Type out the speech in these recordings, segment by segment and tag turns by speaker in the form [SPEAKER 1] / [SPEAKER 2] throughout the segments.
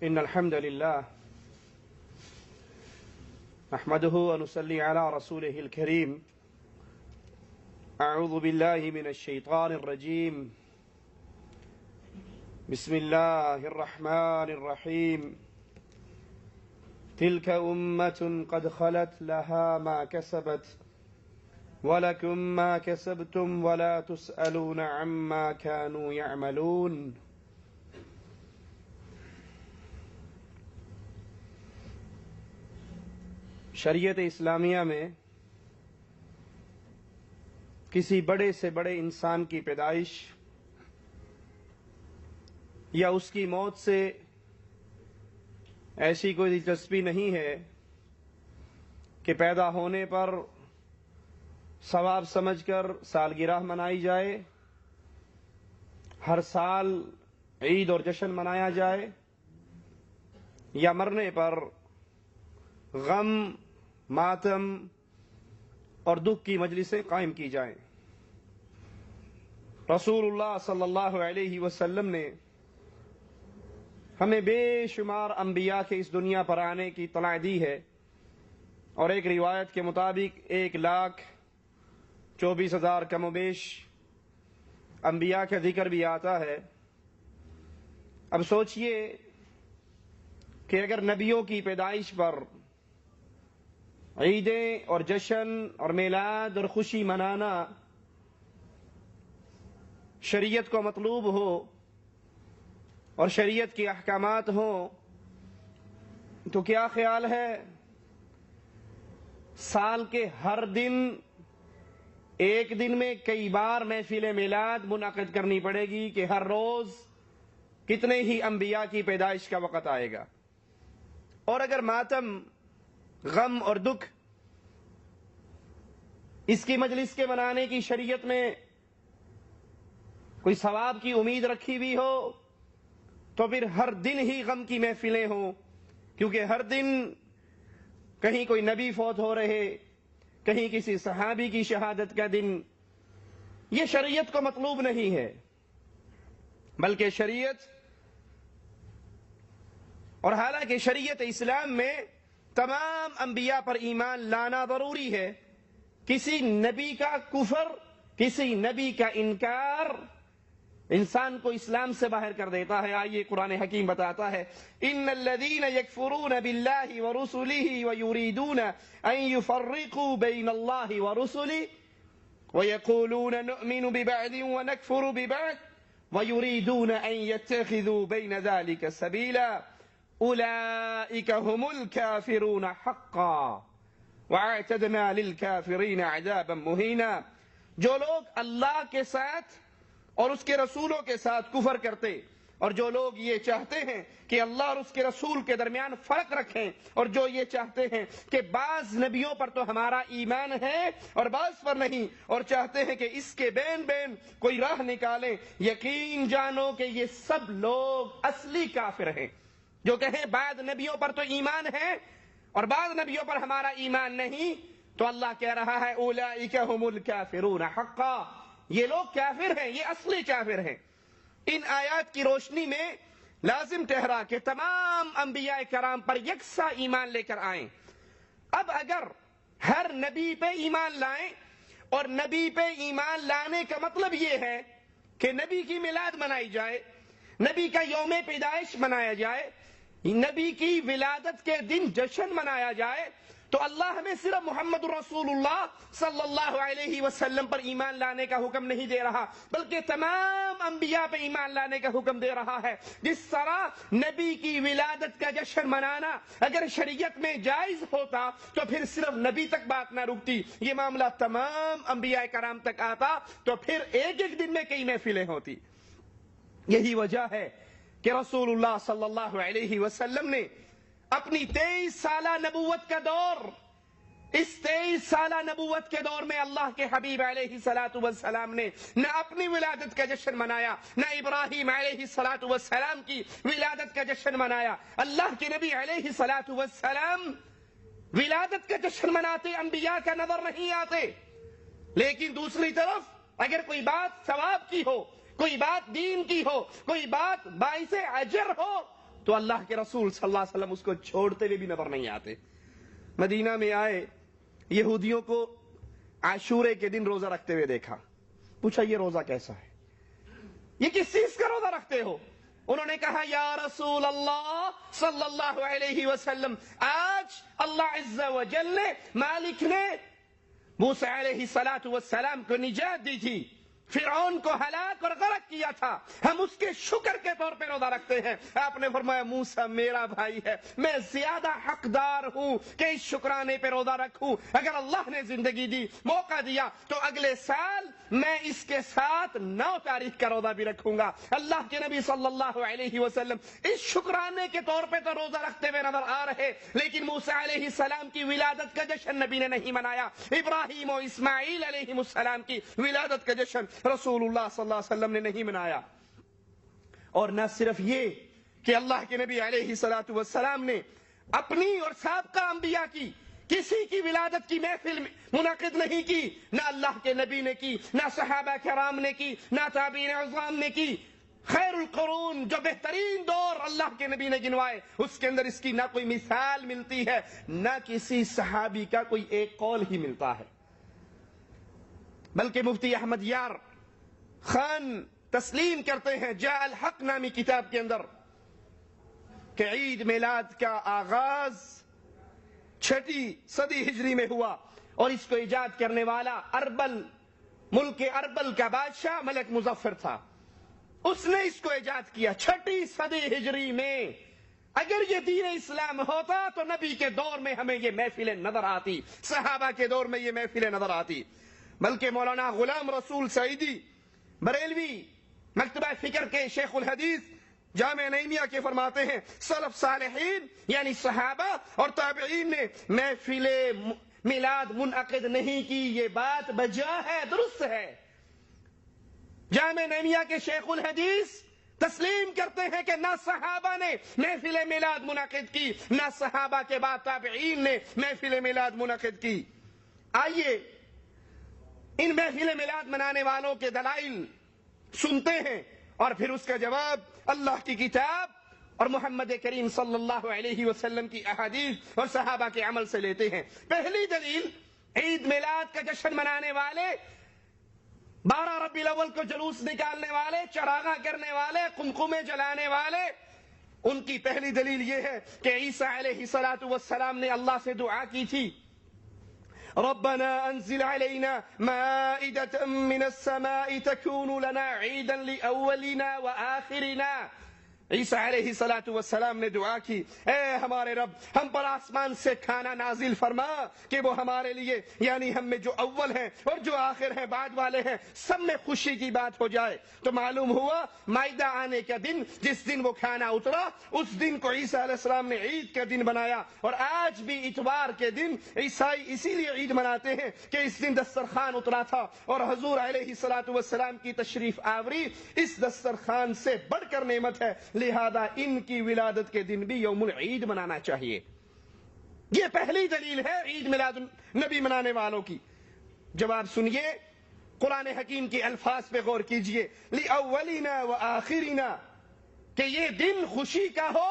[SPEAKER 1] إن الحمد لله نحمده ونصلي على رسوله الكريم. أعوذ بالله من الشيطان الرجيم. بسم الله الرحمن الرحيم. تلك أمة قد خلت لها ما كسبت ولكم ما كسبتم ولا تسألون عما كانوا يعملون. شریعت اسلامیہ میں کسی بڑے سے بڑے انسان کی پیدائش یا اس کی موت سے ایسی کوئی دلچسپی نہیں ہے کہ پیدا ہونے پر ثواب سمجھ کر سالگرہ منائی جائے، ہر سال عید اور جشن منایا جائے، یا مرنے پر غم، ماتم اور دکھ کی مجلسیں قائم کی جائیں۔ رسول اللہ صلی اللہ علیہ وسلم نے ہمیں بے شمار انبیاء کے اس دنیا پر آنے کی اطلاع دی ہے، اور ایک روایت کے مطابق 1,24,000 کم و بیش انبیاء کا ذکر بھی آتا ہے۔ اب سوچئے کہ اگر نبیوں کی پیدائش پر عیدیں اور جشن اور میلاد اور خوشی منانا شریعت کو مطلوب ہو اور شریعت کے احکامات ہوں، تو کیا خیال ہے سال کے ہر دن، ایک دن میں کئی بار محفل میلاد منعقد کرنی پڑے گی کہ ہر روز کتنے ہی انبیاء کی پیدائش کا وقت آئے گا؟ اور اگر ماتم، غم اور دکھ اس کی مجلس کے منانے کی شریعت میں کوئی ثواب کی امید رکھی بھی ہو تو پھر ہر دن ہی غم کی محفلیں ہوں، کیونکہ ہر دن کہیں کوئی نبی فوت ہو رہے، کہیں کسی صحابی کی شہادت کا دن۔ یہ شریعت کو مطلوب نہیں ہے، بلکہ شریعت، اور حالانکہ شریعت اسلام میں تمام انبیاء پر ایمان لانا ضروری ہے، کسی نبی کا کفر، کسی نبی کا انکار انسان کو اسلام سے باہر کر دیتا ہے۔ آئیے قرآن حکیم بتاتا ہے، ان الذین یکفرون باللہ ورسلہ ویریدون ان یفرقوا بین اللہ ورسلہ ویقولون نؤمن ببعض ونکفر ببعض ویریدون ان یتخذوا بین ذلک سبیلا اولئک هم الکافرون حقا وَأَعْتَدْنَا لِلْكَافِرِينَ عَذَابًا مُهِينًا۔ جو لوگ اللہ کے ساتھ اور اس کے رسولوں کے ساتھ کفر کرتے، اور جو لوگ یہ چاہتے ہیں کہ اللہ اور اس کے رسول کے درمیان فرق رکھیں، اور جو یہ چاہتے ہیں کہ بعض نبیوں پر تو ہمارا ایمان ہے اور بعض پر نہیں، اور چاہتے ہیں کہ اس کے بین بین کوئی راہ نکالیں، یقین جانو کہ یہ سب لوگ اصلی کافر ہیں۔ جو کہیں بعض نبیوں پر تو ایمان ہے اور بعض نبیوں پر ہمارا ایمان نہیں، تو اللہ کہہ رہا ہے اولئک هم الکافرون حقا، یہ لوگ کافر ہیں، یہ اصلی کافر ہیں۔ ان آیات کی روشنی میں لازم ٹھہرا کہ تمام انبیاء کرام پر یکساں ایمان لے کر آئیں۔ اب اگر ہر نبی پہ ایمان لائیں، اور نبی پہ ایمان لانے کا مطلب یہ ہے کہ نبی کی میلاد منائی جائے، نبی کا یوم پیدائش منایا جائے، نبی کی ولادت کے دن جشن منایا جائے، تو اللہ ہمیں صرف محمد رسول اللہ صلی اللہ علیہ وسلم پر ایمان لانے کا حکم نہیں دے رہا، بلکہ تمام انبیاء پہ ایمان لانے کا حکم دے رہا ہے۔ جس طرح نبی کی ولادت کا جشن منانا اگر شریعت میں جائز ہوتا تو پھر صرف نبی تک بات نہ رکتی، یہ معاملہ تمام انبیاء کرام تک آتا، تو پھر ایک ایک دن میں کئی محفلیں ہوتی۔ یہی وجہ ہے کہ رسول اللہ صلی اللہ علیہ وسلم نے اپنی 23 سالہ نبوت کا دور، اس 23 سالہ نبوت کے دور میں اللہ کے حبیب علیہ السلام نے نہ اپنی ولادت کا جشن منایا، نہ ابراہیم علیہ السلام کی ولادت کا جشن منایا۔ اللہ کے نبی علیہ السلام ولادت کا جشن مناتے، انبیاء کا نظر نہیں آتے، لیکن دوسری طرف اگر کوئی بات ثواب کی ہو، کوئی بات دین کی ہو، کوئی بات باعث اجر ہو، تو اللہ کے رسول صلی اللہ علیہ وسلم اس کو چھوڑتے ہوئے بھی نظر نہیں آتے. مدینہ میں آئے, یہودیوں کو عاشورے کے دن روزہ رکھتے ہوئے دیکھا. پوچھا یہ روزہ کیسا ہے, یہ کس چیز کا روزہ رکھتے ہو؟ انہوں نے کہا یا رسول اللہ صلی اللہ علیہ وسلم, آج اللہ عز و جل نے, مالک نے موسیٰ علیہ السلام کو نجات دی تھی, فرعون کو ہلاک اور غرق کیا تھا, ہم اس کے شکر کے طور پہ روزہ رکھتے ہیں. آپ نے فرمایا موسیٰ میرا بھائی ہے, میں زیادہ حقدار ہوں کہ اس شکرانے پہ روزہ رکھوں. اگر اللہ نے زندگی دی, موقع دیا, تو اگلے سال میں اس کے ساتھ 9 تاریخ کا روزہ بھی رکھوں گا. اللہ کے نبی صلی اللہ علیہ وسلم اس شکرانے کے طور پہ تو روزہ رکھتے ہوئے نظر آ رہے, لیکن موسیٰ علیہ السلام کی ولادت کا جشن نبی نے نہیں منایا. ابراہیم و اسماعیل علیہ السلام کی ولادت کا جشن رسول اللہ صلی اللہ علیہ وسلم نے نہیں منایا. اور نہ صرف یہ کہ اللہ کے نبی علیہ السلام نے اپنی اور سابقہ انبیاء کی کسی کی ولادت کی محفل منعقد نہیں کی, نہ اللہ کے نبی نے کی, نہ صحابہ کرام نے کی, نہ تابعین عظام نے کی. خیر القرون, جو بہترین دور اللہ کے نبی نے گنوائے, اس کے اندر اس کی نہ کوئی مثال ملتی ہے, نہ کسی صحابی کا کوئی ایک قول ہی ملتا ہے. بلکہ مفتی احمد یار خان تسلیم کرتے ہیں جاء الحق نامی کتاب کے اندر کہ عید میلاد کا آغاز 6 صدی ہجری میں ہوا, اور اس کو ایجاد کرنے والا ملک اربل کا بادشاہ ملک مظفر تھا. اس نے اس کو ایجاد کیا 6 صدی ہجری میں. اگر یہ دین اسلام ہوتا تو نبی کے دور میں ہمیں یہ محفلیں نظر آتی, صحابہ کے دور میں یہ محفلیں نظر آتی. بلکہ مولانا غلام رسول سعیدی بریلوی مکتبہ فکر کے شیخ الحدیث جامع نعیمیہ کے فرماتے ہیں سلف صالحین یعنی صحابہ اور تابعین نے محفل میلاد منعقد نہیں کی. یہ بات بجا ہے, درست ہے. جامع نعیمیہ کے شیخ الحدیث تسلیم کرتے ہیں کہ نہ صحابہ نے محفل میلاد منعقد کی, نہ صحابہ کے بعد تابعین نے محفل میلاد منعقد کی. آئیے ان محفل میلاد منانے والوں کے دلائل سنتے ہیں, اور پھر اس کا جواب اللہ کی کتاب اور محمد کریم صلی اللہ علیہ وسلم کی احادیث اور صحابہ کے عمل سے لیتے ہیں. پہلی دلیل, عید میلاد کا جشن منانے والے, 12 ربیع الاول کو جلوس نکالنے والے, چراغاں کرنے والے, قمقمے جلانے والے, ان کی پہلی دلیل یہ ہے کہ عیسیٰ علیہ السلام نے اللہ سے دعا کی تھی ربنا انزل علينا مائدة من السماء تكون لنا عيدا لأولنا وآخرنا. عیسیٰ علیہ السلام نے دعا کی, اے ہمارے رب ہم پر آسمان سے کھانا نازل فرما کہ وہ ہمارے لیے یعنی ہم میں جو اول ہیں اور جو آخر ہیں بعد والے ہیں سب میں خوشی کی بات ہو جائے. تو معلوم ہوا مائدہ آنے کا دن, جس دن وہ کھانا اترا, اس دن کو عیسیٰ علیہ السلام نے عید کا دن بنایا. اور آج بھی اتوار کے دن عیسائی اسی لیے عید مناتے ہیں کہ اس دن دسترخوان اترا تھا, اور حضور علیہ السلام کی تشریف آوری اس دسترخوان سے بڑھ کر نعمت ہے, لہذا ان کی ولادت کے دن بھی یوم العید منانا چاہیے. یہ پہلی دلیل ہے عید میلاد نبی منانے والوں کی. جواب سنیے, قرآن حکیم کے الفاظ پہ غور کیجئے, لِأَوَّلِنَا وَآخِرِنَا, کہ یہ دن خوشی کا ہو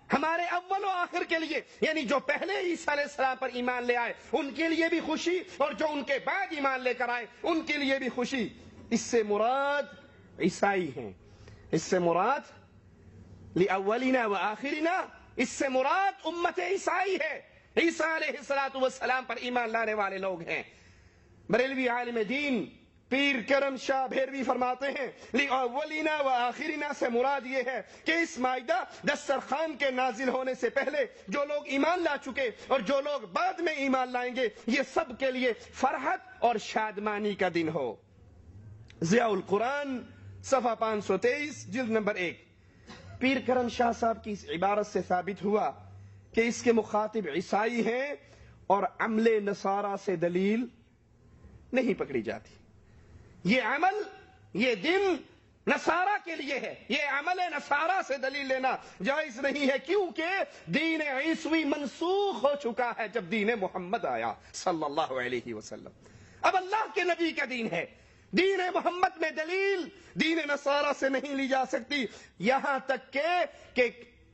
[SPEAKER 1] ہمارے اول و آخر کے لیے, یعنی جو پہلے عیسیٰ علیہ السلام پر ایمان لے آئے ان کے لیے بھی خوشی, اور جو ان کے بعد ایمان لے کر آئے ان کے لیے بھی خوشی. اس سے مراد عیسائی ہیں, اس سے مراد لِأَوَّلِنَا وَآخِرِنَا, اس سے مراد امت عیسائی ہے, عیسیٰ علیہ السلام پر ایمان لانے والے لوگ ہیں. بریلوی عالم دین پیر کرم شاہ بھیروی فرماتے ہیں لِأَوَّلِنَا وَآخِرِنَا سے مراد یہ ہے کہ اس مائدہ دسترخوان کے نازل ہونے سے پہلے جو لوگ ایمان لا چکے اور جو لوگ بعد میں ایمان لائیں گے, یہ سب کے لیے فرحت اور شادمانی کا دن ہو. ضیاء القرآن صفحہ 523 جلد نمبر 1. پیر کرم شاہ صاحب کی اس عبارت سے ثابت ہوا کہ اس کے مخاطب عیسائی ہیں اور عمل نصارہ سے دلیل نہیں پکڑی جاتی. یہ عمل, یہ دن نصارہ کے لیے ہے, یہ عمل نصارہ سے دلیل لینا جائز نہیں ہے, کیونکہ دین عیسوی منسوخ ہو چکا ہے جب دین محمد آیا صلی اللہ علیہ وسلم. اب اللہ کے نبی کا دین ہے, دین محمد میں دلیل دین نصارہ سے نہیں لی جا سکتی. یہاں تک کہ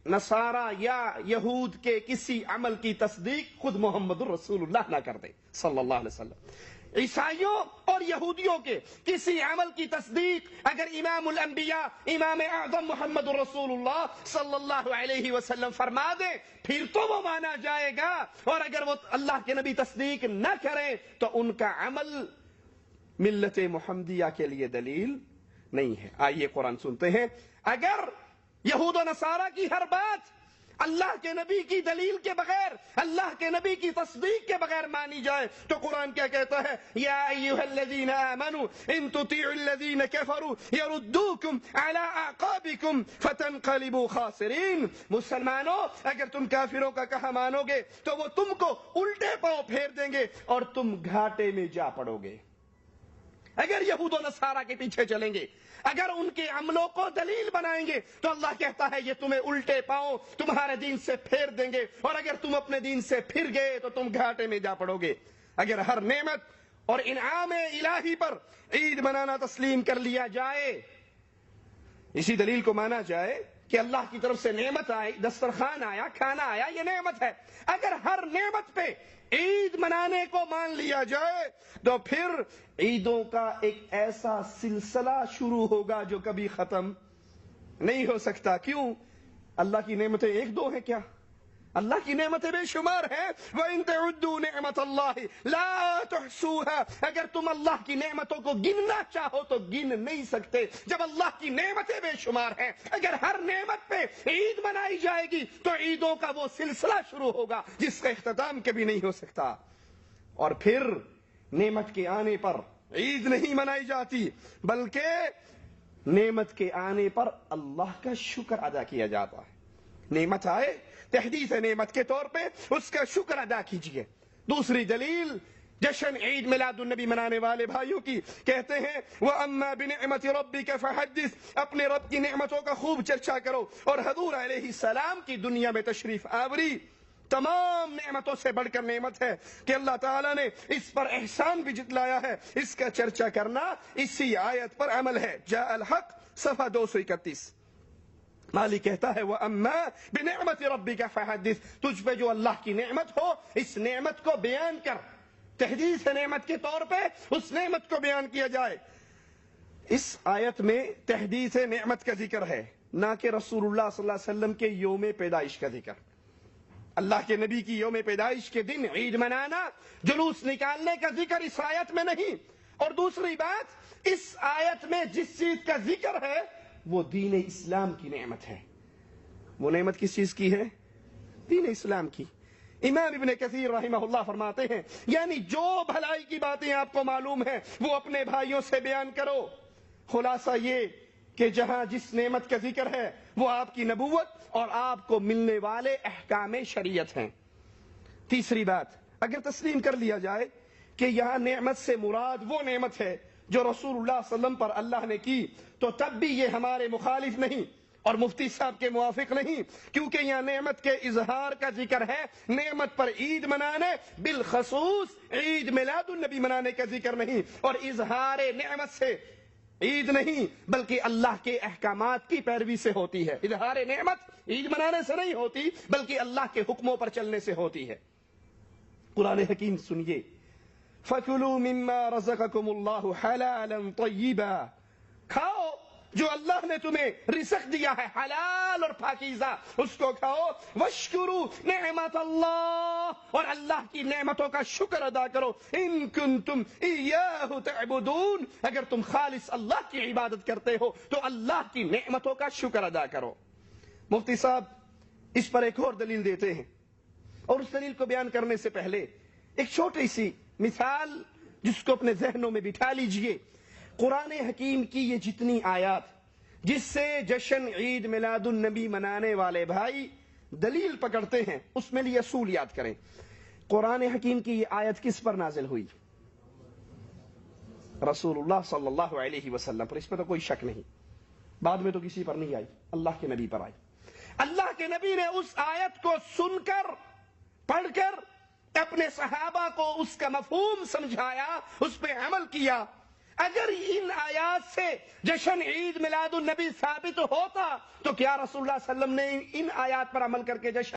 [SPEAKER 1] نصارہ یا یہود کے کسی عمل کی تصدیق خود محمد الرسول اللہ نہ کر دے صلی اللہ علیہ وسلم. عیسائیوں اور یہودیوں کے کسی عمل کی تصدیق اگر امام الانبیاء امام اعظم محمد الرسول اللہ صلی اللہ علیہ وسلم فرما دے پھر تو وہ مانا جائے گا, اور اگر وہ اللہ کے نبی تصدیق نہ کریں تو ان کا عمل ملت محمدیہ کے لیے دلیل نہیں ہے. آئیے قرآن سنتے ہیں. اگر یہود و نصارہ کی ہر بات اللہ کے نبی کی دلیل کے بغیر, اللہ کے نبی کی تصدیق کے بغیر مانی جائے تو قرآن کیا کہتا ہے؟ یا ایھا الذین آمنوا ان تطیعوا الذین کفروا یردوکم علی اعقابکم فتنقلبوا خاسرین. مسلمانوں اگر تم کافروں کا کہا مانو گے تو وہ تم کو الٹے پاؤں پھیر دیں گے اور تم گھاٹے میں جا پڑو گے. اگر یہود و نصارہ کے پیچھے چلیں گے, اگر ان کے عملوں کو دلیل بنائیں گے تو اللہ کہتا ہے یہ تمہیں الٹے پاؤں تمہارے دین سے پھیر دیں گے, اور اگر تم اپنے دین سے پھر گئے تو تم گھاٹے میں جا پڑو گے. اگر ہر نعمت اور انعام الہی پر عید منانا تسلیم کر لیا جائے, اسی دلیل کو مانا جائے کہ اللہ کی طرف سے نعمت آئی, دسترخوان آیا, کھانا آیا, یہ نعمت ہے. اگر ہر نعمت پہ عید منانے کو مان لیا جائے تو پھر عیدوں کا ایک ایسا سلسلہ شروع ہوگا جو کبھی ختم نہیں ہو سکتا. کیوں؟ اللہ کی نعمتیں ایک دو ہیں کیا؟ اللہ کی نعمتیں بے شمار ہیں. وَإِن تَعُدُّوا نِعْمَةَ اللَّهِ لَا تُحْصُوهَا. اگر تم اللہ کی نعمتوں کو گننا چاہو تو گن نہیں سکتے جب اللہ کی نعمتیں بے شمار ہیں. اگر ہر نعمت پہ عید منائی جائے گی تو عیدوں کا وہ سلسلہ شروع ہوگا جس کا اختتام کبھی نہیں ہو سکتا. اور پھر نعمت کے آنے پر عید نہیں منائی جاتی بلکہ نعمت کے آنے پر اللہ کا شکر ادا کیا جاتا ہے. نعمت آئے, تحدیث نعمت کے طور پہ اس کا شکر ادا کیجئے. دوسری دلیل جشن عید میلاد النبی منانے والے بھائیوں کی, کہتے ہیں وَأَمَّا بِنِعْمَةِ رَبِّكَ فَحَدِّثْ. اپنے رب کی نعمتوں کا خوب چرچا کرو. اور حضور علیہ السلام کی دنیا میں تشریف آوری تمام نعمتوں سے بڑھ کر نعمت ہے کہ اللہ تعالیٰ نے اس پر احسان بھی جتلایا ہے. اس کا چرچا کرنا اسی آیت پر عمل ہے. جاء الحق صفحہ 231. مالک کہتا ہے وَأَمَّا بِنِعْمَةِ رَبِّكَ فَحَدِّثْ. تجھ پہ جو اللہ کی نعمت ہو اس نعمت کو بیان کر. تحدیث نعمت کے طور پہ اس نعمت کو بیان کیا جائے. اس آیت میں تحدیث نعمت کا ذکر ہے, نہ کہ رسول اللہ صلی اللہ علیہ وسلم کے یوم پیدائش کا ذکر. اللہ کے نبی کی یوم پیدائش کے دن عید منانا, جلوس نکالنے کا ذکر اس آیت میں نہیں. اور دوسری بات, اس آیت میں جس چیز کا ذکر ہے وہ دین اسلام کی نعمت ہے. وہ نعمت کس چیز کی ہے؟ دین اسلام کی. امام ابن کثیر رحمہ اللہ فرماتے ہیں یعنی جو بھلائی کی باتیں آپ کو معلوم ہیں وہ اپنے بھائیوں سے بیان کرو. خلاصہ یہ کہ جہاں جس نعمت کا ذکر ہے وہ آپ کی نبوت اور آپ کو ملنے والے احکام شریعت ہیں. تیسری بات, اگر تسلیم کر لیا جائے کہ یہاں نعمت سے مراد وہ نعمت ہے جو رسول اللہ صلی اللہ علیہ وسلم پر اللہ نے کی تو تب بھی یہ ہمارے مخالف نہیں اور مفتی صاحب کے موافق نہیں, کیونکہ یہاں نعمت کے اظہار کا ذکر ہے. نعمت پر عید منانے بالخصوص عید میلاد النبی منانے کا ذکر نہیں, اور اظہار نعمت سے عید نہیں بلکہ اللہ کے احکامات کی پیروی سے ہوتی ہے. اظہار نعمت عید منانے سے نہیں ہوتی بلکہ اللہ کے حکموں پر چلنے سے ہوتی ہے. قرآن حکیم سنیے, فَكُلُوا مِمَّا رَزَقَكُمُ اللَّهُ حَلَالًا طَيِّبًا. کھاؤ جو اللہ نے تمہیں رزق دیا ہے حلال اور پاکیزہ, اس کو کھاؤ. وَاشْكُرُوا نِعْمَةَ اللَّهِ, اور اللہ کی نعمتوں کا شکر ادا کرو. إِن كُنتُمْ إِيَّاهُ تَعْبُدُونَ, اگر تم خالص اللہ کی عبادت کرتے ہو تو اللہ کی نعمتوں کا شکر ادا کرو. مفتی صاحب اس پر ایک اور دلیل دیتے ہیں, اور اس دلیل کو بیان کرنے سے پہلے ایک چھوٹی سی مثال جس کو اپنے ذہنوں میں بٹھا لیجئے. قرآن حکیم کی یہ جتنی آیات جس سے جشن عید میلاد النبی منانے والے بھائی دلیل پکڑتے ہیں اس میں یہ اصول یاد کریں. قرآن حکیم کی یہ آیت کس پر نازل ہوئی؟ رسول اللہ صلی اللہ علیہ وسلم پر. اس پر تو کوئی شک نہیں. بعد میں تو کسی پر نہیں آئی, اللہ کے نبی پر آئی. اللہ کے نبی نے اس آیت کو سن کر پڑھ کر اپنے صحابہ کو اس کا مفہوم سمجھایا, اس پہ عمل کیا. اگر ان آیات سے جشن عید میلاد النبی ثابت ہوتا تو کیا رسول اللہ صلی اللہ علیہ وسلم نے ان آیات پر عمل کر کے جشن